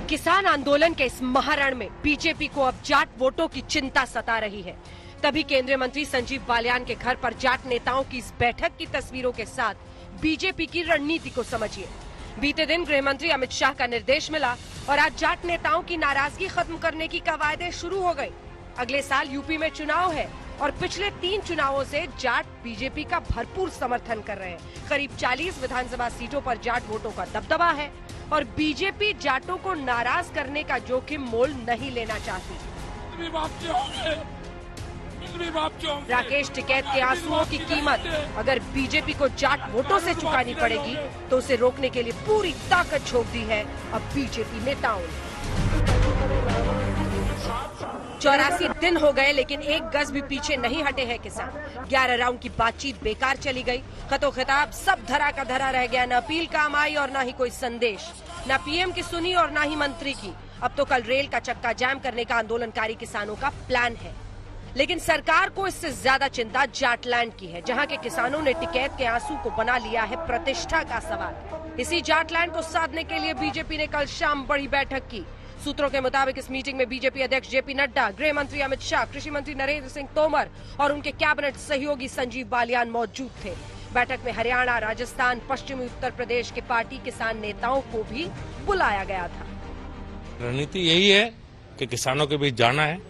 किसान आंदोलन के इस महारण में बीजेपी को अब जाट वोटों की चिंता सता रही है। तभी केंद्रीय मंत्री संजीव बालियान के घर पर जाट नेताओं की इस बैठक की तस्वीरों के साथ बीजेपी की रणनीति को समझिए। बीते दिन गृह मंत्री अमित शाह का निर्देश मिला और आज जाट नेताओं की नाराजगी खत्म करने की कवायदे शुरू हो गयी। अगले साल यूपी में चुनाव है और पिछले 3 चुनावों से जाट बीजेपी का भरपूर समर्थन कर रहे हैं। करीब 40 विधानसभा सीटों पर जाट वोटों का दबदबा है और बीजेपी जाटों को नाराज करने का जोखिम मोल नहीं लेना चाहती। राकेश टिकैत के आंसुओं की कीमत अगर बीजेपी को जाट वोटों से चुकानी पड़ेगी तो उसे रोकने के लिए पूरी ताकत झोंक दी है अब बीजेपी नेताओं ने। 84 दिन हो गए लेकिन एक गज भी पीछे नहीं हटे हैं किसान। 11 राउंड की बातचीत बेकार चली गई। खतो खिताब सब धरा का धरा रह गया। न अपील काम आई और न ही कोई संदेश। न पीएम की सुनी और न ही मंत्री की। अब तो कल रेल का चक्का जाम करने का आंदोलनकारी किसानों का प्लान है। लेकिन सरकार को इससे ज्यादा चिंता जाटलैंड की है, जहां के किसानों ने टिकैत के आंसू को बना लिया है प्रतिष्ठा का सवाल। इसी जाटलैंड को साधने के लिए बीजेपी ने कल शाम बड़ी बैठक की। सूत्रों के मुताबिक इस मीटिंग में बीजेपी अध्यक्ष जेपी नड्डा, गृह मंत्री अमित शाह, कृषि मंत्री नरेंद्र सिंह तोमर और उनके कैबिनेट सहयोगी संजीव बालियान मौजूद थे। बैठक में हरियाणा, राजस्थान, पश्चिमी उत्तर प्रदेश के पार्टी किसान नेताओं को भी बुलाया गया था। रणनीति यही है कि किसानों के बीच जाना है,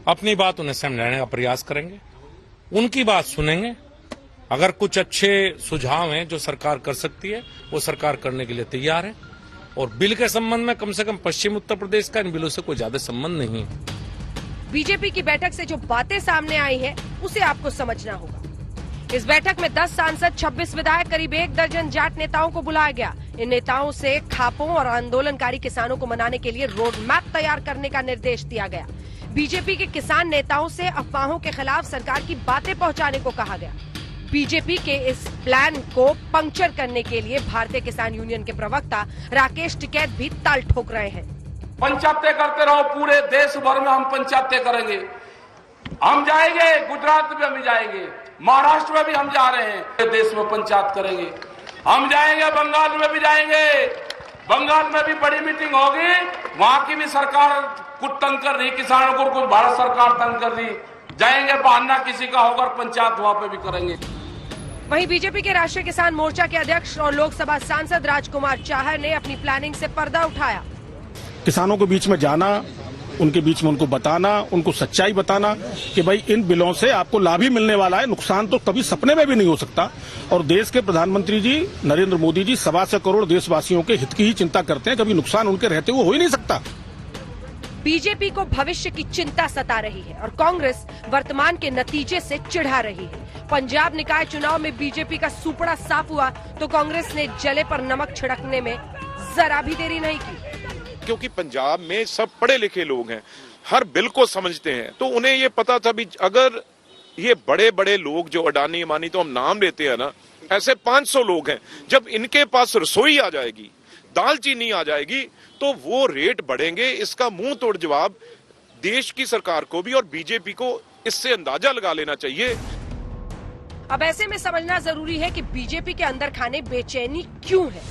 अपनी बात उन्हें समझाने का प्रयास करेंगे, उनकी बात सुनेंगे। अगर कुछ अच्छे सुझाव हैं जो सरकार कर सकती है वो सरकार करने के लिए तैयार है। और बिल के संबंध में कम से कम पश्चिम उत्तर प्रदेश का इन बिलों से कोई ज्यादा संबंध नहीं है। बीजेपी की बैठक से जो बातें सामने आई है उसे आपको समझना होगा। इस बैठक में 10 सांसद, 26 विधायक, करीब 1 दर्जन जाट नेताओं को बुलाया गया। इन नेताओं से खापों और आंदोलनकारी किसानों को मनाने के लिए रोड मैप तैयार करने का निर्देश दिया गया। बीजेपी के किसान नेताओं से अफवाहों के खिलाफ सरकार की बातें पहुंचाने को कहा गया। बीजेपी के इस प्लान को पंक्चर करने के लिए भारतीय किसान यूनियन के प्रवक्ता राकेश टिकैत भी ताल ठोक रहे हैं। पंचायतें करते रहो, पूरे देश भर में हम पंचायतें करेंगे। हम जाएंगे, गुजरात में हम जाएंगे, महाराष्ट्र में भी हम जा रहे हैं, देश में पंचायत करेंगे। हम जाएंगे, बंगाल में भी जाएंगे, बंगाल में भी बड़ी मीटिंग होगी। वहां की भी सरकार कुछ तंग कर रही, किसानों को कुछ भारत सरकार तंग कर रही। जाएंगे, बहाना किसी का होगा, पंचायत वहां पे भी करेंगे। वहीं बीजेपी के राष्ट्रीय किसान मोर्चा के अध्यक्ष और लोकसभा सांसद राजकुमार चाहर ने अपनी प्लानिंग से पर्दा उठाया। किसानों के बीच में जाना, उनके बीच में उनको बताना, उनको सच्चाई बताना कि भाई इन बिलों से आपको लाभ ही मिलने वाला है, नुकसान तो कभी सपने में भी नहीं हो सकता। और देश के प्रधानमंत्री जी नरेंद्र मोदी जी 125 करोड़ देशवासियों के हित की ही चिंता करते हैं, कभी नुकसान उनके रहते हुए हो ही नहीं सकता। बीजेपी को भविष्य की चिंता सता रही है और कांग्रेस वर्तमान के नतीजे से चिढ़ा रही है। पंजाब निकाय चुनाव में बीजेपी का सुपड़ा साफ हुआ तो कांग्रेस ने जले पर नमक छिड़कने में जरा भी देरी नहीं की। क्योंकि पंजाब में सब पढ़े लिखे लोग हैं, हर बिल को समझते हैं, तो उन्हें ये पता था भी अगर ये बड़े बड़े लोग जो अडानी अमानी तो हम नाम लेते हैं ना, ऐसे 500 लोग हैं, जब इनके पास रसोई आ जाएगी, दाल चीनी आ जाएगी तो वो रेट बढ़ेंगे। इसका मुंह तोड़ जवाब देश की सरकार को भी और बीजेपी को इससे अंदाजा लगा लेना चाहिए। अब ऐसे में समझना जरूरी है कि बीजेपी के अंदर खाने बेचैनी क्यों है।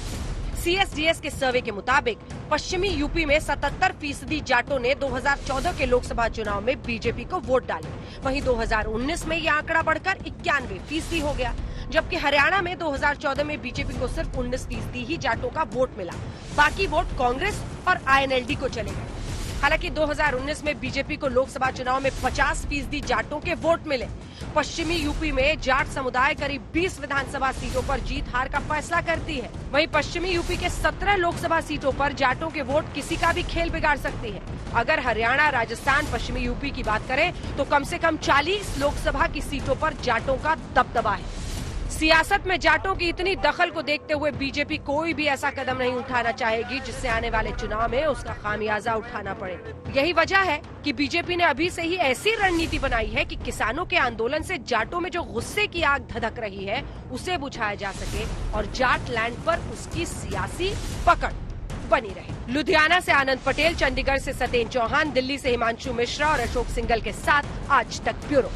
CSDS के सर्वे के मुताबिक पश्चिमी यूपी में 77% जाटों ने 2014 के लोकसभा चुनाव में बीजेपी को वोट डाले। वहीं 2019 में यह आंकड़ा बढ़कर 91% हो गया, जबकि हरियाणा में 2014 में बीजेपी को सिर्फ 19% ही जाटों का वोट मिला। बाकी वोट कांग्रेस और INLD को चले गए। हालांकि 2019 में बीजेपी को लोकसभा चुनाव में 50% जाटों के वोट मिले। पश्चिमी यूपी में जाट समुदाय करीब 20 विधानसभा सीटों पर जीत हार का फैसला करती है। वहीं पश्चिमी यूपी के 17 लोकसभा सीटों पर जाटों के वोट किसी का भी खेल बिगाड़ सकती है। अगर हरियाणा, राजस्थान, पश्चिमी यूपी की बात करें तो कम से कम 40 लोकसभा की सीटों पर जाटों का दबदबा है। सियासत में जाटों की इतनी दखल को देखते हुए बीजेपी कोई भी ऐसा कदम नहीं उठाना चाहेगी जिससे आने वाले चुनाव में उसका खामियाजा उठाना पड़े। यही वजह है कि बीजेपी ने अभी से ही ऐसी रणनीति बनाई है कि किसानों के आंदोलन से जाटों में जो गुस्से की आग धधक रही है उसे बुझाया जा सके और जाट लैंड पर उसकी सियासी पकड़ बनी रहे। लुधियाना से आनंद पटेल, चंडीगढ़ से सतेन चौहान, दिल्ली से हिमांशु मिश्रा और अशोक सिंघल के साथ आज तक ब्यूरो।